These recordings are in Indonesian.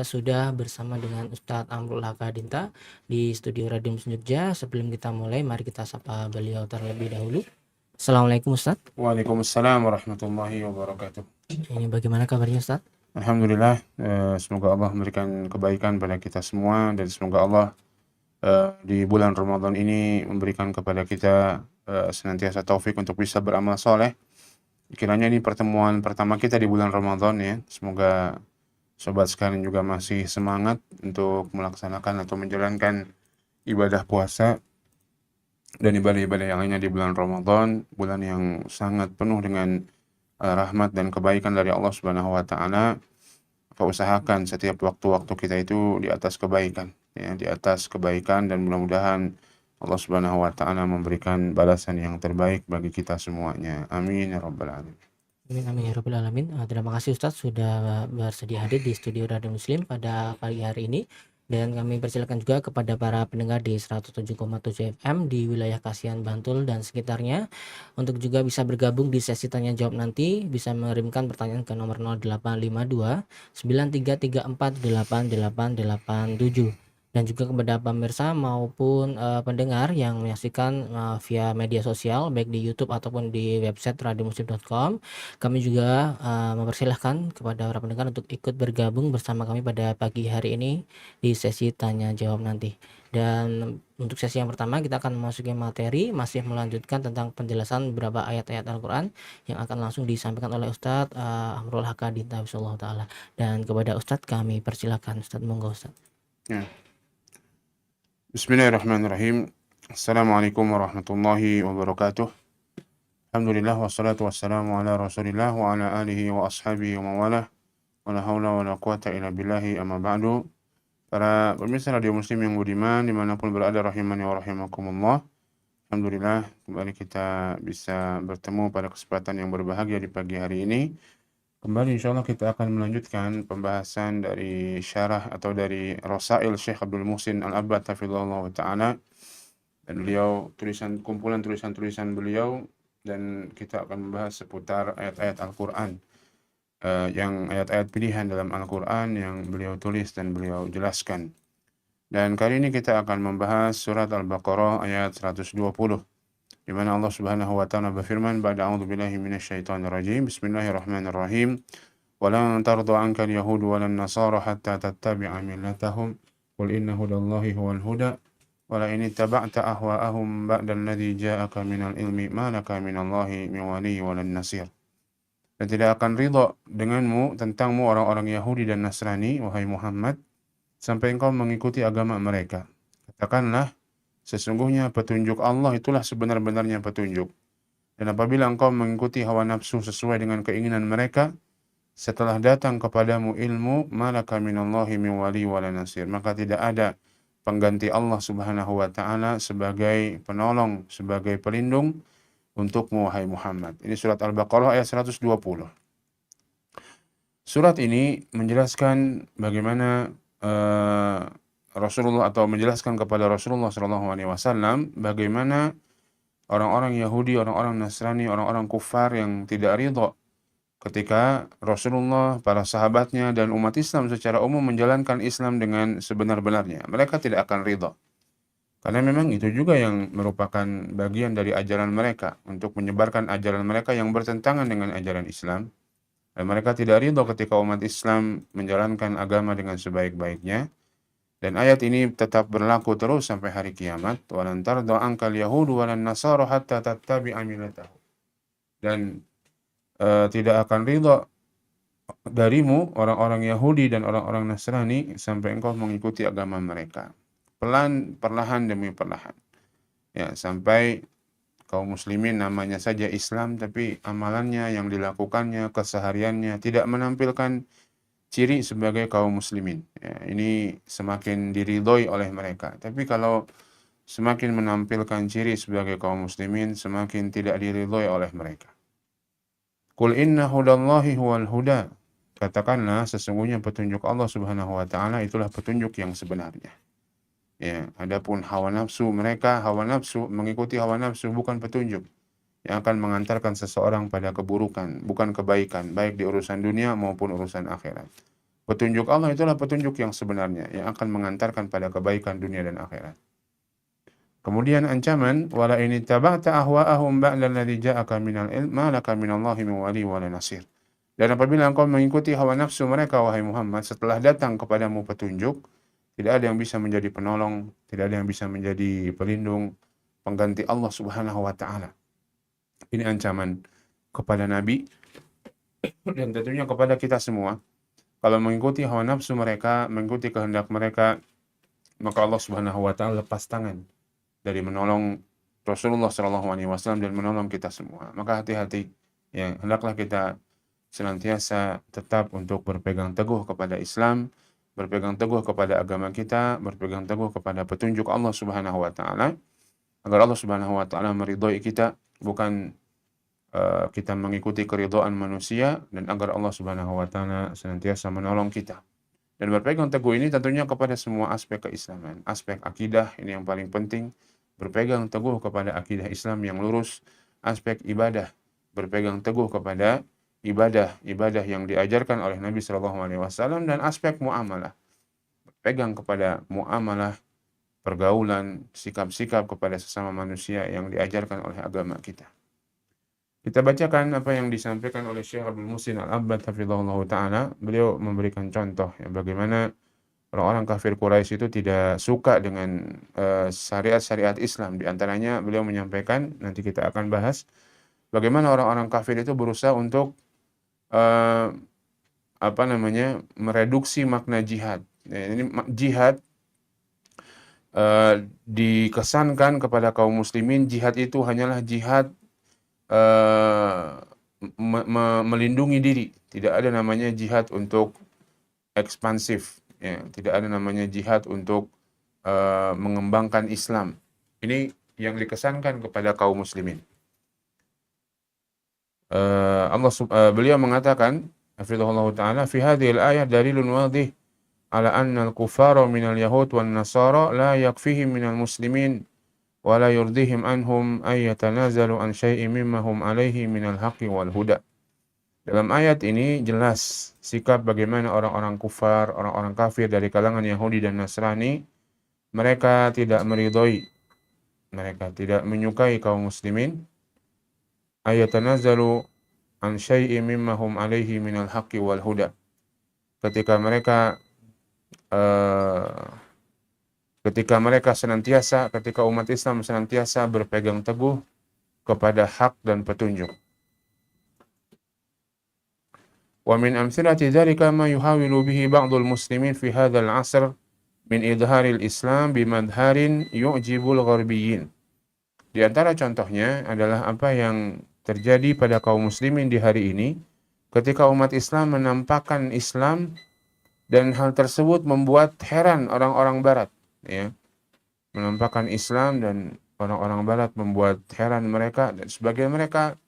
Sudah bersama dengan Ustadz Amrul Hakadinta di studio Radio Muslim Jogja. Sebelum kita mulai, mari kita sapa beliau terlebih dahulu. Assalamualaikum Ustadz. Waalaikumsalam warahmatullahi wabarakatuh. Ini bagaimana kabarnya Ustadz? Alhamdulillah, semoga Allah memberikan kebaikan pada kita semua dan semoga Allah di bulan Ramadan ini memberikan kepada kita senantiasa taufik untuk bisa beramal soleh. Kiranya ini pertemuan pertama kita di bulan Ramadan ya. Semoga sobat sekalian juga masih semangat untuk melaksanakan atau menjalankan ibadah puasa dan ibadah-ibadah yang lainnya di bulan Ramadan, bulan yang sangat penuh dengan rahmat dan kebaikan dari Allah Subhanahu wa taala. Usahakan setiap waktu-waktu kita itu di atas kebaikan, ya, di atas kebaikan, dan mudah-mudahan Allah Subhanahu wa taala memberikan balasan yang terbaik bagi kita semuanya. Amin ya rabbal alamin. Amin amin ya rabbal alamin. Terima kasih Ustadz sudah bersedia hadir di studio Radio Muslim pada pagi hari ini. Dan kami persilakan juga kepada para pendengar di 107,7 FM di wilayah Kasihan, Bantul dan sekitarnya untuk juga bisa bergabung di sesi tanya jawab nanti, bisa mengirimkan pertanyaan ke nomor 0852 9334 8887. Dan juga kepada pemirsa maupun pendengar yang menyaksikan via media sosial baik di YouTube ataupun di website radiomuslim.com, kami juga mempersilahkan kepada para pendengar untuk ikut bergabung bersama kami pada pagi hari ini di sesi tanya jawab nanti. Dan untuk sesi yang pertama kita akan memasuki materi, masih melanjutkan tentang penjelasan beberapa ayat-ayat Al-Quran yang akan langsung disampaikan oleh Ustadz Amrul Hakadinta Bismillah ta'ala. Dan kepada Ustadz kami persilakan. Ustadz, monggo Ustadz. Ya. Bismillahirrahmanirrahim. Assalamualaikum warahmatullahi wabarakatuh. Alhamdulillah wassalatu wassalamu ala rasulillah wa ala alihi wa ashabihi wa mawalah. Wa la hawla wa la quwata illa billahi amma ba'du. Para pemirsa Radio Muslim yang budiman dimanapun berada rahimani wa rahimakumullah. Alhamdulillah kembali kita bisa bertemu pada kesempatan yang berbahagia di pagi hari ini. Kembali insyaallah kita akan melanjutkan pembahasan dari syarah atau dari Rasail Syekh Abdul Muhsin Al-Abbad hafizahullah ta'ala, dan beliau kumpulan tulisan-tulisan beliau, dan kita akan membahas seputar ayat-ayat Al-Quran, yang ayat-ayat pilihan dalam Al-Quran yang beliau tulis dan beliau jelaskan. Dan kali ini kita akan membahas surat Al-Baqarah ayat 120, di mana Allah Subhanahu wa taala berfirman, ba'da a'udzubillahi minasyaitonir rajim, bismillahirrahmanirrahim, walan tarda 'anka al-yahud walan nasara hatta tattabi'a millatahum qul inna hudallahi huwal huda wala in ittaba'ta ahwa'ahum ba'da alladhi ja'aka minal ilmi ma laka minallahi min waliyyin walan nasir. Dan tidak akan ridha denganmu, tentangmu, orang-orang Yahudi dan Nasrani, wahai Muhammad, sampai engkau mengikuti agama mereka. Katakanlah, sesungguhnya petunjuk Allah itulah sebenar-benarnya petunjuk. Dan apabila engkau mengikuti hawa nafsu sesuai dengan keinginan mereka, setelah datang kepadamu ilmu, malaka minallahi min wali wala nasir, maka tidak ada pengganti Allah Subhanahu wa taala sebagai penolong, sebagai pelindung untukmu wahai Muhammad. Ini surat Al-Baqarah ayat 120. Surat ini menjelaskan bagaimana Rasulullah, atau menjelaskan kepada Rasulullah SAW bagaimana orang-orang Yahudi, orang-orang Nasrani, orang-orang kufar yang tidak ridha ketika Rasulullah, para sahabatnya, dan umat Islam secara umum menjalankan Islam dengan sebenar-benarnya. Mereka tidak akan ridha. Karena memang itu juga yang merupakan bagian dari ajaran mereka, untuk menyebarkan ajaran mereka yang bertentangan dengan ajaran Islam. Dan mereka tidak ridha ketika umat Islam menjalankan agama dengan sebaik-baiknya. Dan ayat ini tetap berlaku terus sampai hari kiamat. Walan tarda 'ankal yahudu walan nasara hatta tattabi'a millatahum. Dan tidak akan ridha darimu orang-orang Yahudi dan orang-orang Nasrani sampai engkau mengikuti agama mereka. Perlahan demi perlahan. Ya, sampai kaum muslimin namanya saja Islam, tapi amalannya, yang dilakukannya, kesehariannya tidak menampilkan ciri sebagai kaum muslimin. Ya, ini semakin diridhoi oleh mereka. Tapi kalau semakin menampilkan ciri sebagai kaum muslimin, semakin tidak diridhoi oleh mereka. Qul inna hudallahi huwal huda. Katakanlah, sesungguhnya petunjuk Allah Subhanahu wa taala itulah petunjuk yang sebenarnya. Ya, adapun hawa nafsu mereka, mengikuti hawa nafsu bukan petunjuk yang akan mengantarkan seseorang pada keburukan, bukan kebaikan, baik di urusan dunia maupun urusan akhirat. Petunjuk Allah itulah petunjuk yang sebenarnya, yang akan mengantarkan pada kebaikan dunia dan akhirat. Kemudian ancaman, wala in ittaba'ta ahwa'ahum ba'da alladhi ja'aka minal ilm ma laka minallahi min wali wala nasir. Dan apabila engkau mengikuti hawa nafsu mereka, wahai Muhammad, setelah datang kepadamu petunjuk, tidak ada yang bisa menjadi penolong, tidak ada yang bisa menjadi pelindung, pengganti Allah Subhanahu wa taala. Ini ancaman kepada Nabi dan tentunya kepada kita semua. Kalau mengikuti hawa nafsu mereka, mengikuti kehendak mereka, maka Allah Subhanahu wa taala lepas tangan dari menolong Rasulullah Shallallahu alaihi wasallam dan menolong kita semua. Maka hati-hati, ya, hendaklah kita senantiasa tetap untuk berpegang teguh kepada Islam, berpegang teguh kepada agama kita, berpegang teguh kepada petunjuk Allah Subhanahu wa taala, agar Allah Subhanahu wa taala meridhai kita, bukan kita mengikuti keridhaan manusia, dan agar Allah Subhanahu wa taala senantiasa menolong kita. Dan berpegang teguh ini tentunya kepada semua aspek keislaman. Aspek akidah ini yang paling penting, berpegang teguh kepada akidah Islam yang lurus. Aspek ibadah, berpegang teguh kepada ibadah yang diajarkan oleh Nabi Shallallahu alaihi wasallam, dan aspek muamalah, berpegang kepada muamalah, pergaulan, sikap-sikap kepada sesama manusia yang diajarkan oleh agama kita. Kita bacakan apa yang disampaikan oleh Syekh Abdul Muhsin Al-Abbad hafizahullah ta'ala. Beliau memberikan contoh, ya, bagaimana orang-orang kafir Quraisy itu tidak suka dengan syariat-syariat Islam. Di antaranya beliau menyampaikan, nanti kita akan bahas, bagaimana orang-orang kafir itu berusaha untuk mereduksi makna jihad. Ini jihad dikesankan kepada kaum muslimin, jihad itu hanyalah jihad melindungi diri. Tidak ada namanya jihad untuk ekspansif, ya. Tidak ada namanya jihad untuk mengembangkan Islam. Ini yang dikesankan kepada kaum muslimin. Beliau mengatakan, hafizahullah ta'ala, fi hadhihi al-ayah dalilun wadih ala anna al-kuffara minal yahud wan nasara la yakfihim minal muslimin wala yurdihim anhum ay yatanazalu an syai'in mimma hum alaihi minal haqqi wal huda. Dalam ayat ini jelas sikap bagaimana orang-orang kufar, orang-orang kafir dari kalangan Yahudi dan Nasrani. Mereka tidak meridhoi, mereka tidak menyukai kaum muslimin. Ay yatanazalu an syai'in mimma hum alaihi minal haqqi wal huda. Ketika umat Islam senantiasa berpegang teguh kepada hak dan petunjuk. Wa min amthilati dzalika ma yuhawilu bihi ba'dul muslimin fi hadzal 'asr min idharil Islam bimadharin yu'jibul gharbiyyin. Di antara contohnya adalah apa yang terjadi pada kaum muslimin di hari ini ketika umat Islam menampakkan Islam, dan hal tersebut membuat heran orang-orang barat, ya. Menampakkan Islam dan orang-orang barat membuat heran mereka, dan sebagian mereka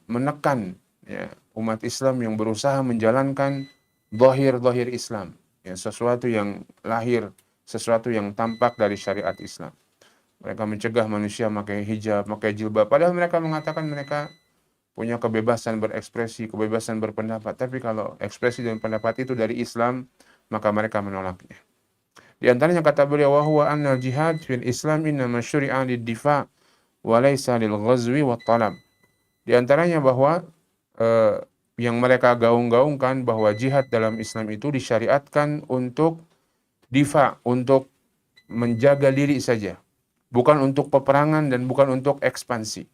menekan, ya, umat Islam yang berusaha menjalankan zahir Islam, ya, sesuatu yang lahir, sesuatu yang tampak dari syariat Islam. Mereka mencegah manusia pakai hijab, pakai jilbab, padahal mereka mengatakan mereka punya kebebasan berekspresi, kebebasan berpendapat. Tapi kalau ekspresi dan pendapat itu dari Islam, maka mereka menolaknya. Di antaranya kata beliau, wa huwa anna al-jihad fil Islam innama syuri'a lid-difa' wa laysa lil-ghazwi wa talab. Di antaranya bahwa yang mereka gaung-gaungkan bahwa jihad dalam Islam itu disyariatkan untuk difa', untuk menjaga diri saja, bukan untuk peperangan dan bukan untuk ekspansi.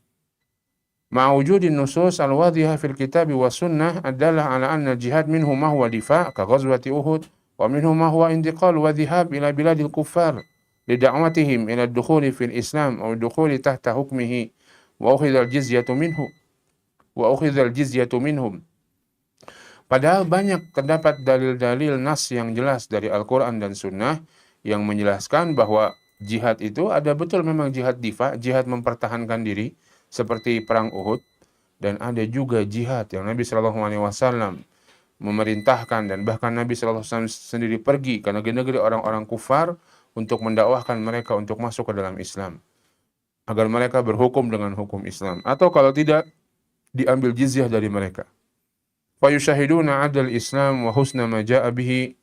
Ma'wujudin nusus al-wadhihah fil kitab wa sunnah adalah ala anna al-jihad minhu ma huwa difa' ka ghazwati Uhud wa minhu ma huwa intiqal wa dhihab ila biladil kuffar lida'watihim ila ad-dukhuli fil Islam aw ad-dukhuli tahta hukmihi wa ukhidha al-jizyatu minhum. Padahal banyak terdapat dalil-dalil nas yang jelas dari Al-Quran dan Sunnah yang menjelaskan bahwa jihad itu ada betul memang jihad difa', jihad mempertahankan diri, seperti perang Uhud, dan ada juga jihad yang Nabi SAW memerintahkan, dan bahkan Nabi SAW sendiri pergi ke negeri-negeri orang-orang kufar untuk mendakwahkan mereka untuk masuk ke dalam Islam, agar mereka berhukum dengan hukum Islam, atau kalau tidak, diambil jizyah dari mereka. fayushahiduna 'adl Islam wa husna ma jaa'a bihi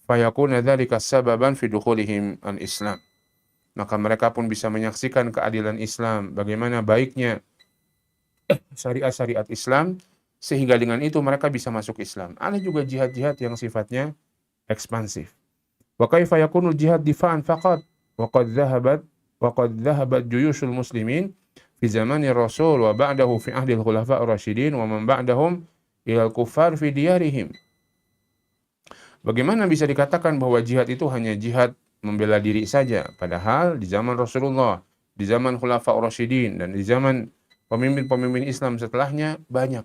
fayakuna dzalika sababan fi dukhulihim al-Islam. Maka mereka pun bisa menyaksikan keadilan Islam, bagaimana baiknya syariat-syariat Islam, sehingga dengan itu mereka bisa masuk Islam. Ada juga jihad-jihad yang sifatnya ekspansif. Wa kaifa yakunul jihad difa'an faqat wa qad dhahabat juyushul muslimin fi zamani Rasul wa ba'dahu fi ahdi al-khulafa ar-rasyidin wa man ba'dahum ila al-kuffar fi diyarihim. Bagaimana bisa dikatakan bahwa jihad itu hanya jihad membela diri saja, padahal di zaman Rasulullah, di zaman Khulafa ar-Rasyidin, dan di zaman pemimpin-pemimpin Islam setelahnya banyak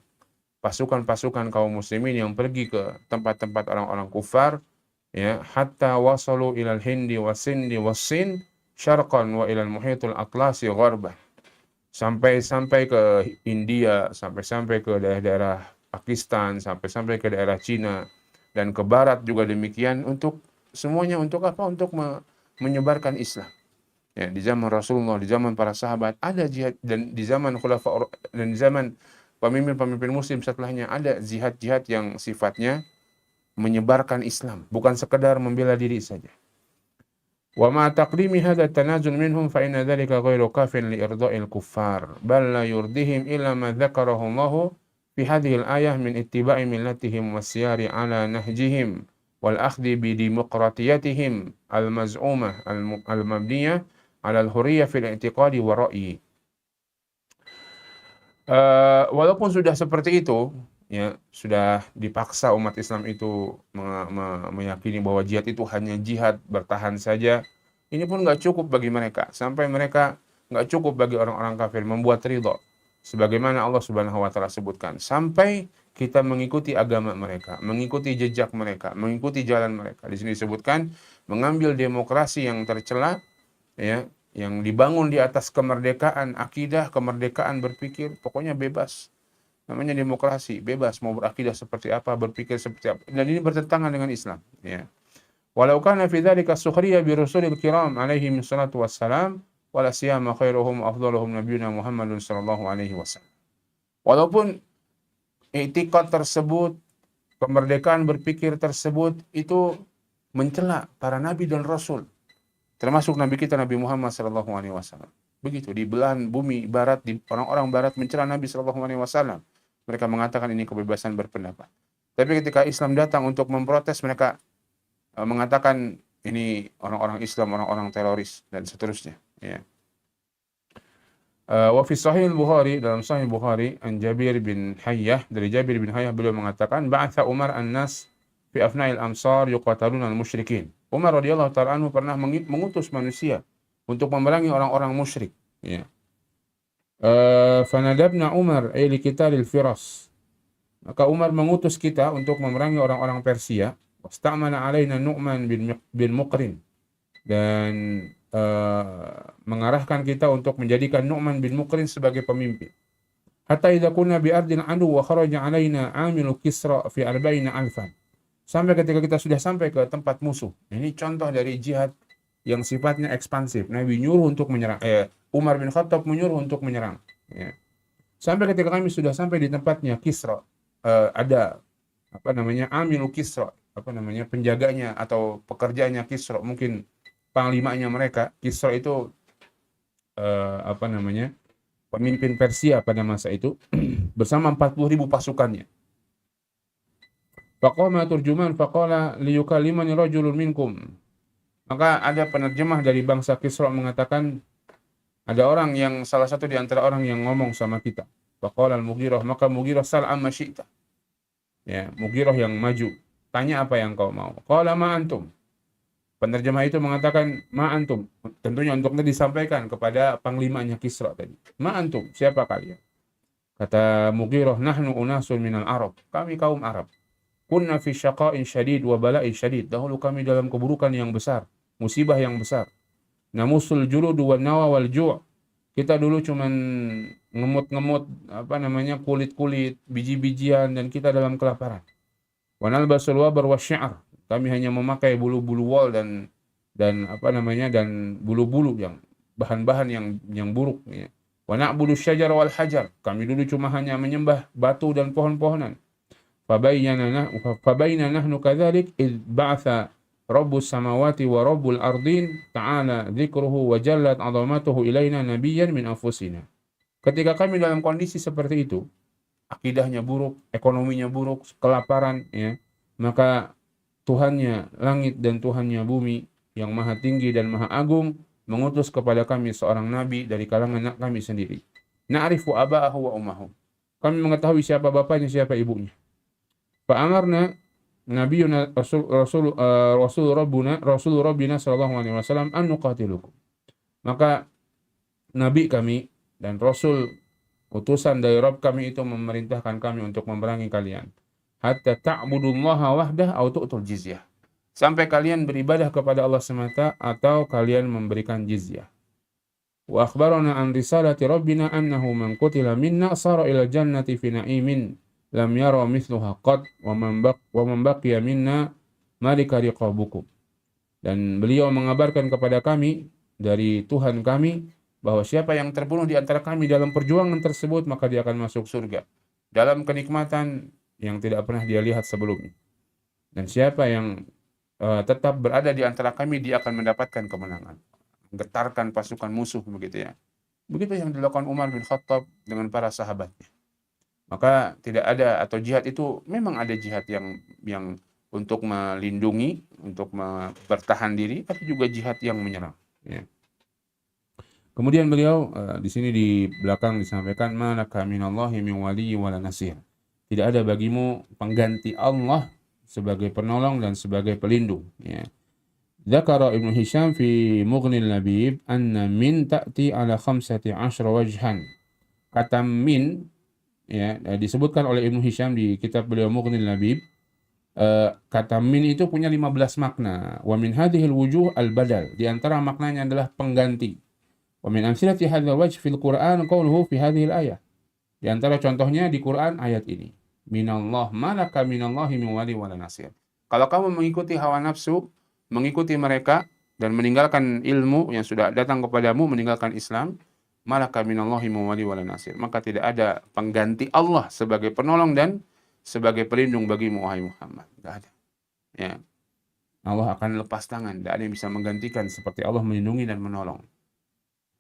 pasukan-pasukan kaum muslimin yang pergi ke tempat-tempat orang-orang kufar, ya, hatta wasalu ilal hindi wasindi wasin syarqan wa ilal muhitul atlasi gharban. Sampai ke India, sampai ke daerah-daerah Pakistan, sampai ke daerah Cina, dan ke barat juga demikian, untuk semuanya untuk apa? Untuk menyebarkan Islam. Ya, di zaman Rasulullah, di zaman para sahabat ada jihad, dan di zaman khulafa dan di zaman pemimpin-pemimpin muslim setelahnya ada jihad-jihad yang sifatnya menyebarkan Islam, bukan sekedar membela diri saja. Wa ma taqdimi hadha tanazul minhum fa inna dhalika ghairu kafin li irda'il kuffar bal la yurdihim illa ma dzakarahu Allah fi hadhihi al-ayah min ittiba'i millatihim wasyari ala nahjihim wal akhdhi bi demokratiyatihim al-maz'umah al-mabniyah ala al-hurriyah fil i'tiqadi wa ra'yi. Walaupun sudah seperti itu, ya, sudah dipaksa umat Islam itu meyakini bahwa jihad itu hanya jihad bertahan saja, ini pun nggak cukup bagi mereka, sampai mereka nggak cukup bagi orang-orang kafir membuat ridho, sebagaimana Allah Subhanahu wa Ta'ala sebutkan, sampai kita mengikuti agama mereka, mengikuti jejak mereka, mengikuti jalan mereka. Di sini disebutkan mengambil demokrasi yang tercela, ya, yang dibangun di atas kemerdekaan akidah, kemerdekaan berpikir, pokoknya bebas. Namanya demokrasi, bebas mau berakidah seperti apa, berpikir seperti apa. Dan ini bertentangan dengan Islam, ya. Walau kana fi dzalika sukhriya bi rusulil kiram alaihi wassalatu wassalam wala siyama khairuhum afdaluhum nabiyuna Muhammadun sallallahu alaihi wasallam. Walaupun i'tiqad tersebut, kemerdekaan berpikir tersebut itu mencela para nabi dan rasul, termasuk nabi kita Nabi Muhammad sallallahu alaihi wasallam. Begitu di belahan bumi barat, di orang-orang barat mencela Nabi sallallahu alaihi wasallam. Mereka mengatakan ini kebebasan berpendapat. Tapi ketika Islam datang untuk memprotes, mereka mengatakan ini orang-orang Islam, orang-orang teroris, dan seterusnya, ya. Wa fi sahih al-Bukhari, dalam sahih Bukhari, an Jabir bin Hayyah, dari Jabir bin Hayyah, beliau mengatakan ba'atha Umar an-nas fi afna'il amsar yuqataluna al-musyrikin. Umar radhiyallahu ta'ala anhu pernah mengutus manusia untuk memerangi orang-orang musyrik, ya. Fanadabna Umar ay liqitalil firas. Maka Umar mengutus kita untuk memerangi orang-orang Persia. Wastamana alaina Nu'man bin Muqrin, dan mengarahkan kita untuk menjadikan Nu'man bin Muqrin sebagai pemimpin. Hatta idza kunna bi ardin adu wa kharaja alaina amilu Kisra fi 40,000. Sampai ketika kita sudah sampai ke tempat musuh. Ini contoh dari jihad yang sifatnya ekspansif. Nabi nyuruh untuk menyerang. Umar bin Khattab menyuruh untuk menyerang, ya. Sampai ketika kami sudah sampai di tempatnya Kisra, ada amilu Kisra, penjaganya atau pekerjaannya Kisra, mungkin panglimanya mereka. Kisra itu pemimpin Persia pada masa itu bersama 40,000 pasukannya. Faqama turjuman faqala liyukallimani rajulun minkum. Maka ada penerjemah dari bangsa Kisra mengatakan, ada orang yang, salah satu di antara orang yang ngomong sama kita. Faqala al-Mughirah, maka Mughirah sal amma syi'ta. Ya, Mughirah yang maju, tanya apa yang kau mau. Qala ma antum. Penerjemah itu mengatakan ma antum. Tentunya untuk disampaikan kepada panglimanya Kisra tadi. Ma antum, siapa kalian? Kata Mughirah, nahnu unasun minal Arab. Kami kaum Arab. Kunna fi syaqa'in syadid wa bala'in syadid. Dahulu kami dalam keburukan yang besar, musibah yang besar. Namusul juludu wan nawa wal ju'. Kita dulu cuman ngemut-ngemut kulit-kulit, biji-bijian, dan kita dalam kelaparan. Wa nalbasul wabar wasya'r. Kami hanya memakai bulu-bulu wol dan bulu-bulu yang bahan-bahan yang buruk, ya. Wa na'budu syajar wal hajar. Kami dulu cuma hanya menyembah batu dan pohon-pohonan. fabaina nahnu kadzalik id ba'atha Rabbus samawati wa Rabbul ardin ta'ala dzikruhu wa jallat 'azamatuhu ilaina nabiyyan min anfusina. Ketika kami dalam kondisi seperti itu, akidahnya buruk, ekonominya buruk, kelaparan, ya, maka Tuhannya langit dan Tuhannya bumi yang maha tinggi dan maha agung mengutus kepada kami seorang nabi dari kalangan kami sendiri. Na'rifu aba'ahu wa ummahu. Kami mengetahui siapa bapaknya, siapa ibunya. Fa'amarna Nabiyuna Rasul Rabbina sallallahu alaihi wasallam an nuqatilukum. Maka nabi kami dan rasul utusan dari Rabb kami itu memerintahkan kami untuk memerangi kalian. Hatta ta'budullaha wahdah aw tu'tul jizyah. Sampai kalian beribadah kepada Allah semata atau kalian memberikan jizyah. Wa akhbarana an risalati Rabbina annahu man qutila minna sara ila jannati fi na'imin lam yara mithluha qad wa man baqiya minna malika riqabukum. Dan beliau mengabarkan kepada kami dari Tuhan kami bahwa siapa yang terbunuh di antara kami dalam perjuangan tersebut maka dia akan masuk surga dalam kenikmatan yang tidak pernah dia lihat sebelumnya. Dan siapa yang tetap berada di antara kami dia akan mendapatkan kemenangan, menggetarkan pasukan musuh, begitu ya. Begitu yang dilakukan Umar bin Khattab dengan para sahabatnya. Maka tidak ada, atau jihad itu memang ada jihad yang untuk melindungi, untuk bertahan diri, tapi juga jihad yang menyerang. Ya. Kemudian beliau di sini di belakang disampaikan malaka minallahi min waliyyin wala nasir. Tidak ada bagimu pengganti Allah sebagai penolong dan sebagai pelindung. Ya. Dzakara Ibnu Hisham fi Mughnil Labib anna min ta'ti ala 15 wajhan. Kata min, ya, disebutkan oleh Ibnu Hisham di kitab beliau Mughnil Labib, kata min itu punya 15 makna. Wa min hadhil wujuh al-badal, di antara maknanya adalah pengganti. Wa min amsilati hadzal wajh fil Qur'an qawluhu fi hadhil ayah. Di antara contohnya di Quran ayat ini. Minallah malaka minallahi min wali wala nasir. Kalau kamu mengikuti hawa nafsu, mengikuti mereka dan meninggalkan ilmu yang sudah datang kepadamu, meninggalkan Islam, malaka minallahi min wali wala nasir. Maka tidak ada pengganti Allah sebagai penolong dan sebagai pelindung bagimu wahai Muhammad. Tidak ada. Ya. Allah akan lepas tangan, tidak ada yang bisa menggantikan seperti Allah melindungi dan menolong.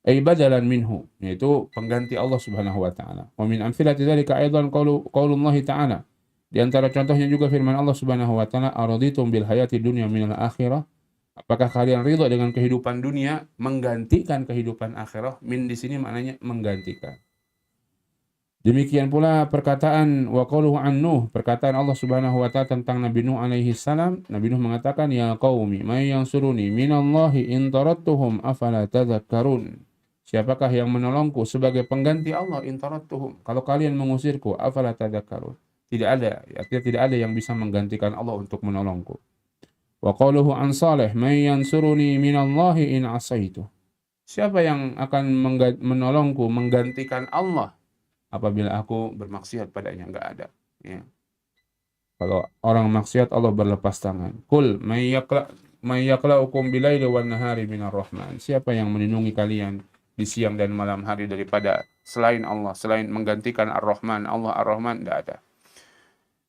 Ay badalan minhu, yaitu pengganti Allah Subhanahu wa taala. Wa min amthilati dzalika aidan qaulullah taala. Di antara contohnya juga firman Allah Subhanahu wa taala, araditum bil hayati dunya minal akhirah. Apakah kalian ridha dengan kehidupan dunia menggantikan kehidupan akhirah? Min di sini maknanya menggantikan. Demikian pula perkataan wa qauluhu an Nuh, perkataan Allah Subhanahu wa taala tentang Nabi Nuh alaihi salam. Nabi Nuh mengatakan, ya qaumi may yansuruni minallahi in tarattuhum afala tadhakkarun. Siapakah yang menolongku sebagai pengganti Allah in tarattuhum? Kalau kalian mengusirku, afala tadhakkarun. Tidak ada, artinya tidak ada yang bisa menggantikan Allah untuk menolongku. Wa qauluhu an Saleh may yansuruni minallahi in asaitu. Siapa yang akan menolongku, menggantikan Allah apabila aku bermaksiat padanya? Enggak ada. Ya. Kalau orang maksiat Allah berlepas tangan. Qul may yaqla'ukum bilaili wan nahari minar rahman. Siapa yang melindungi kalian di siang dan malam hari daripada selain Allah, selain menggantikan Ar-Rahman, Allah Ar-Rahman, tidak ada.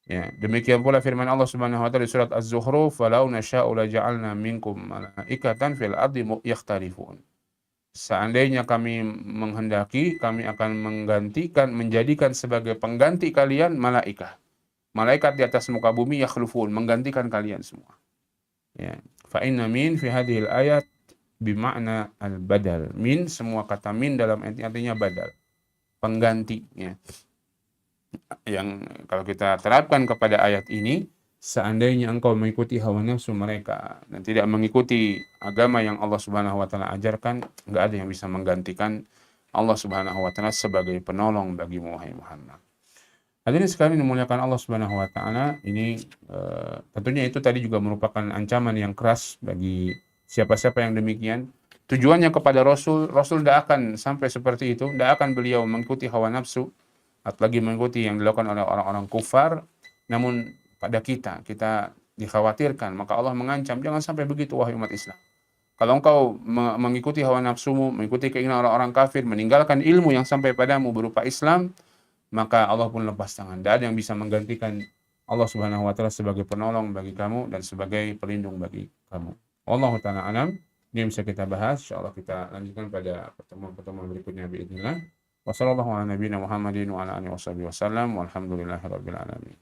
Ya, demikian pula firman Allah Subhanahu wa taala di surat Az-Zukhruf, "Walau nasya'u laja'alna minkum malaikatan fil ardi yakhtalifun." Seandainya kami menghendaki, kami akan menjadikan sebagai pengganti kalian malaikat. Malaikat di atas muka bumi yakhlufun, menggantikan kalian semua. Ya, fa inna min fi hadhil ayat bimakna al-badal. Min, semua kata min dalam artinya badal, pengganti, ya. Yang kalau kita terapkan kepada ayat ini, seandainya engkau mengikuti hawa nafsu mereka dan tidak mengikuti agama yang Allah Subhanahu wa taala ajarkan, enggak ada yang bisa menggantikan Allah Subhanahu wa taala sebagai penolong bagimu wahai Muhammad. Hadirin sekalian dimuliakan Allah Subhanahu wa taala, ini tentunya itu tadi juga merupakan ancaman yang keras bagi siapa-siapa yang demikian. Tujuannya kepada Rasul tidak akan sampai seperti itu, tidak akan beliau mengikuti hawa nafsu atau lagi mengikuti yang dilakukan oleh orang-orang kufar. Namun pada kita dikhawatirkan, maka Allah mengancam, jangan sampai begitu wahai umat Islam. Kalau engkau mengikuti hawa nafsumu, mengikuti keinginan orang-orang kafir, meninggalkan ilmu yang sampai padamu berupa Islam, maka Allah pun lepas tangan. Tidak ada yang bisa menggantikan Allah Subhanahu wa taala sebagai penolong bagi kamu dan sebagai pelindung bagi kamu. Wallahu taala alam. Ini yang bisa kita bahas, insyaallah kita lanjutkan pada pertemuan-pertemuan berikutnya باذنillah. Wassallallahu ala nabiyina Muhammadin wa ala alihi wasallam walhamdulillahirabbil alamin.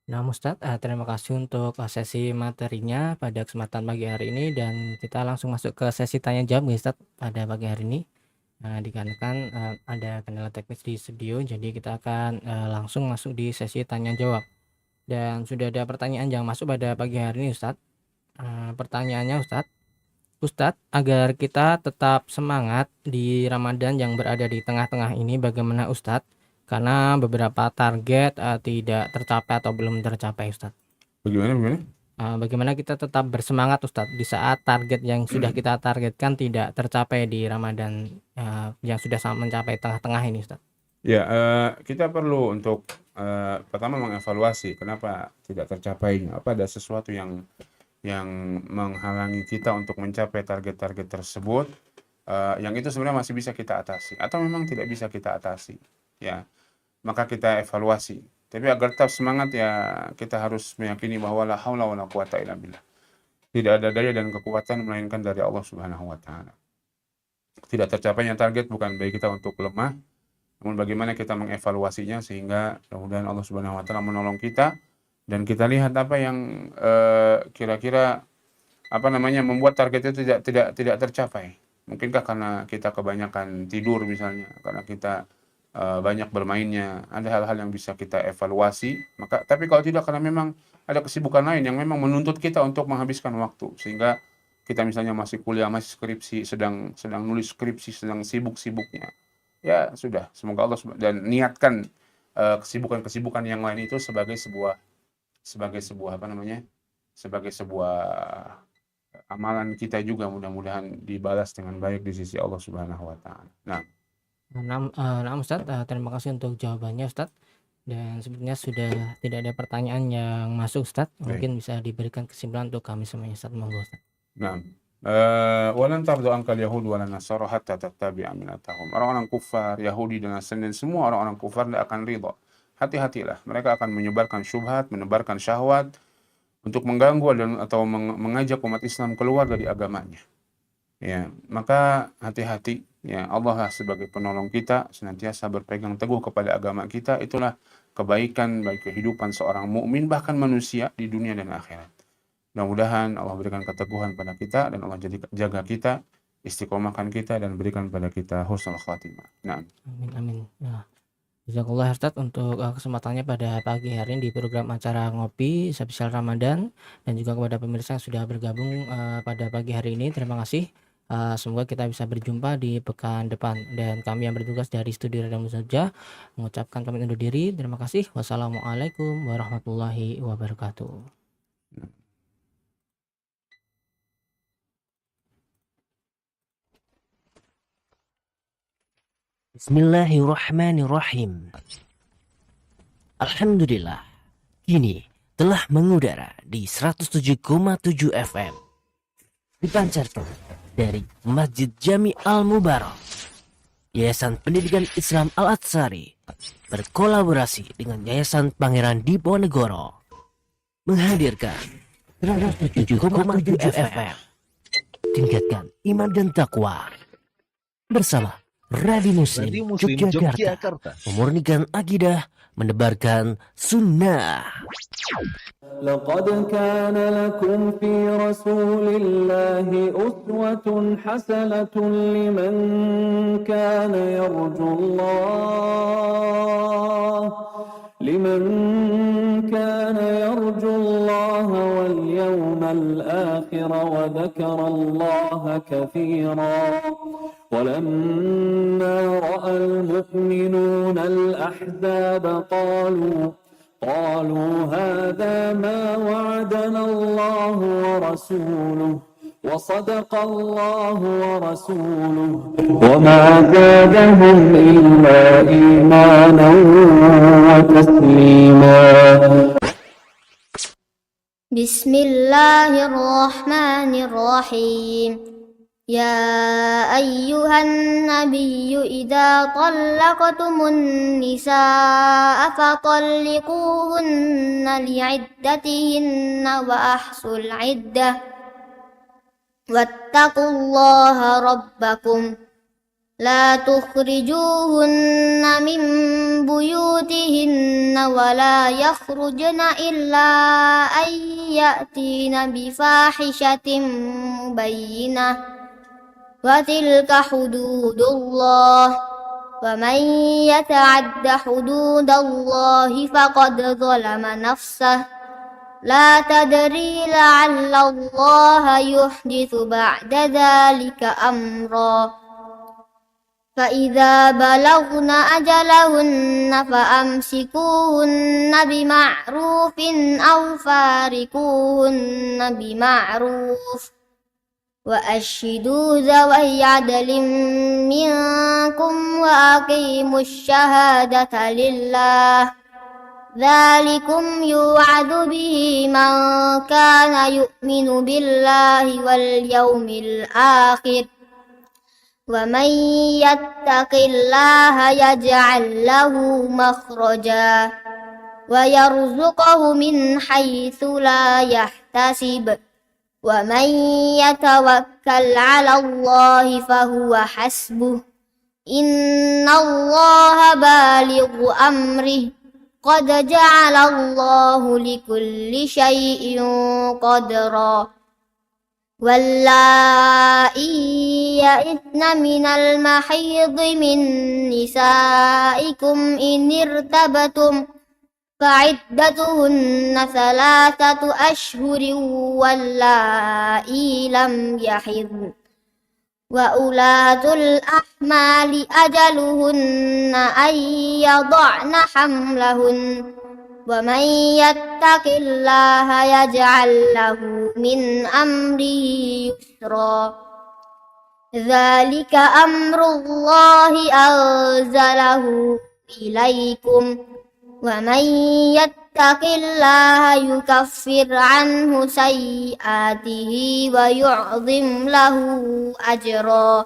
Nah, Ustadz, terima kasih untuk sesi materinya pada kesempatan pagi hari ini, dan kita langsung masuk ke sesi tanya jawab nih, Ustadz, pada pagi hari ini. Dikarenakan ada kendala teknis di studio, jadi kita akan langsung masuk di sesi tanya jawab. Dan sudah ada pertanyaan yang masuk pada pagi hari ini, Ustadz. Pertanyaannya, Ustadz, agar kita tetap semangat di Ramadan yang berada di tengah-tengah ini, bagaimana Ustadz? Karena beberapa target tidak tercapai atau belum tercapai, Ustadz. Bagaimana? Bagaimana kita tetap bersemangat, Ustadz, di saat target yang sudah kita targetkan tidak tercapai di Ramadan yang sudah mencapai tengah-tengah ini, Ustadz? Ya, kita perlu untuk pertama mengevaluasi kenapa tidak tercapainya. Apa ada sesuatu yang menghalangi kita untuk mencapai target-target tersebut, yang itu sebenarnya masih bisa kita atasi atau memang tidak bisa kita atasi, ya, maka kita evaluasi. Tapi agar tetap semangat, ya kita harus meyakini bahwa la haula wala quwata illa billah. Tidak ada daya dan kekuatan melainkan dari Allah Subhanahu wa taala. Tidak tercapainya target bukan bagi kita untuk lemah, namun bagaimana kita mengevaluasinya sehingga mudah-mudahan Allah Subhanahu wa taala menolong kita dan kita lihat apa yang kira-kira membuat target itu tidak tercapai. Mungkinkah karena kita kebanyakan tidur misalnya, karena kita banyak bermainnya, ada hal-hal yang bisa kita evaluasi. Tapi kalau tidak, karena memang ada kesibukan lain yang memang menuntut kita untuk menghabiskan waktu, sehingga kita misalnya masih kuliah, masih skripsi, sedang nulis skripsi, sedang sibuk-sibuknya, ya sudah, semoga Allah dan niatkan kesibukan-kesibukan yang lain itu sebagai sebuah amalan kita juga, mudah-mudahan dibalas dengan baik di sisi Allah Subhanahu wa taala. Nah, Ustadz, terima kasih untuk jawabannya, Ustadz. Dan sebenarnya sudah tidak ada pertanyaan yang masuk, Ustadz. Mungkin bisa diberikan kesimpulan untuk kami semuanya, Ustadz. Monggo, Ustadz. Nah, walan tardu ankal yahud walan nasara hatta tattabi'a millatahum. Orang-orang kufar, Yahudi dan Nasrani, semua orang-orang kufar tidak akan ridha. Hati-hatilah, mereka akan menyebarkan syubhat, menebarkan syahwat untuk mengganggu atau mengajak umat Islam keluar dari agamanya. Ya, maka hati-hati, ya, Allah lah sebagai penolong kita, senantiasa berpegang teguh kepada agama kita. Itulah kebaikan bagi kehidupan seorang mukmin, bahkan manusia di dunia dan akhirat. Mudah-mudahan Allah berikan keteguhan pada kita dan Allah jaga kita, istiqomahkan kita dan berikan pada kita husnul khatimah. Nah. Amin. Nah, jazakallah Ustadz untuk kesempatannya pada pagi hari ini di program acara Ngopi spesial Ramadan, dan juga kepada pemirsa yang sudah bergabung pada pagi hari ini. Terima kasih. Semoga kita bisa berjumpa di pekan depan, dan kami yang bertugas dari studio Radio Mustajab mengucapkan pamit undur diri. Terima kasih. Wassalamualaikum warahmatullahi wabarakatuh. Bismillahirrahmanirrahim. Alhamdulillah, kini telah mengudara di 107,7 FM, dipancarkan dari Masjid Jami Al-Mubarak. Yayasan Pendidikan Islam Al-Atsari berkolaborasi dengan Yayasan Pangeran Diponegoro menghadirkan 107,7 FM. Tingkatkan iman dan takwa bersama Radio Muslim Yogyakarta, memurnikan akidah, menebarkan sunnah. لقد كان لكم في رسول الله أسوة حسنة لمن كان يرجو الله واليوم الآخر وذكر الله كثيرا. ولما رأى المؤمنون الأحزاب قالوا هذا ما وعدنا الله ورسوله وصدق الله ورسوله وما زادهم إلا إيمانا وتسليما. بسم الله الرحمن الرحيم. يا أيها النبي إذا طلقتم النساء فطلقوهن لعدتهن وأحصوا العدة واتقوا الله ربكم لا تخرجوهن من بيوتهن ولا يخرجن إلا أن يأتين بفاحشة مبينة وتلك حدود الله ومن يتعد حدود الله فقد ظلم نفسه لا تدري لعل الله يحدث بعد ذلك أمرا فإذا بلغن أجلهن فأمسكوهن بمعروف أو فارقوهن بمعروف وأشهدوا ذوي عدل منكم وأقيموا الشهادة لله ذلكم يوعظ به من كان يؤمن بالله واليوم الآخر ومن يتق الله يجعل له مخرجا ويرزقه من حيث لا يحتسب ومن يتوكل على الله فهو حسبه إن الله بالغ أمره قد جعل الله لكل شيء قدرا واللائي يئسن من المحيض من نسائكم إن ارتبتم فعدتهن 3 أشهر واللائي لم يحضن وأولاة الأحمال أجلهن أن يضعن حملهن ومن يتق الله يجعل له من أمره يسرا ذلك أمر الله أنزله إليكم ومن يتق الله يكفر عنه سيئاته ويعظم له أجرا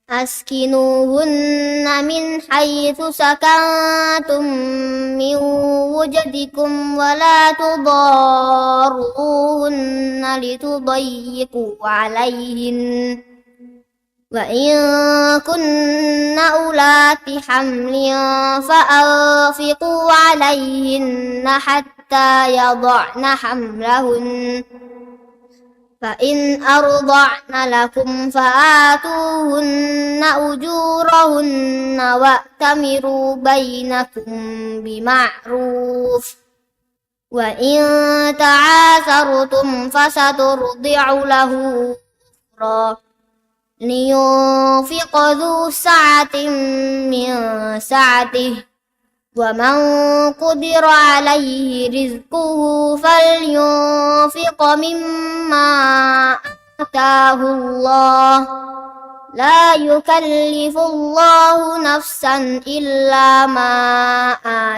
أسكنوهن من حيث سكنتم من وجدكم ولا تضاروهن لتضيقوا عليهن وإن كن أولات حمل فأنفقوا عليهن حتى يضعن حملهن فإن أرضعن لكم فآتوهن أجورهن وأتمروا بينكم بمعروف وإن تعاثرتم فسترضع له أخرى لينفق ذو سعة من سعته ومن قدر عليه رزقه فلينفق مما آتاه الله لا يكلف الله نفسا إلا ما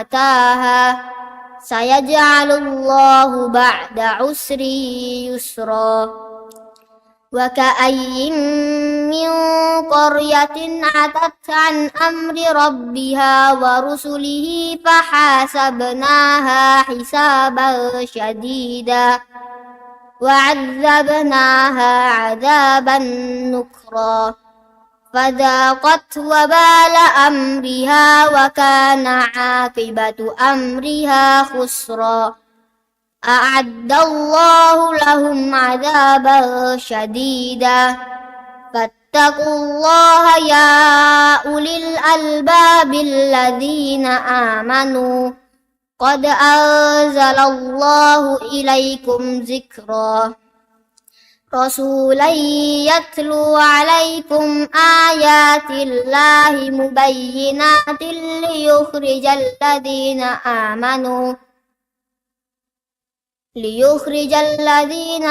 آتاها سيجعل الله بعد عسر يسرا وكأي من قرية عتت عن أمر ربها ورسله فحاسبناها حسابا شديدا وعذبناها عذابا نكرا فذاقت وبال أمرها وكان عاقبة أمرها خسرا أعد الله لهم عذابا شديدا فاتقوا الله يا أولي الألباب الذين آمنوا قد أنزل الله إليكم ذكرا رسولا يتلو عليكم آيات الله مبينات ليخرج الذين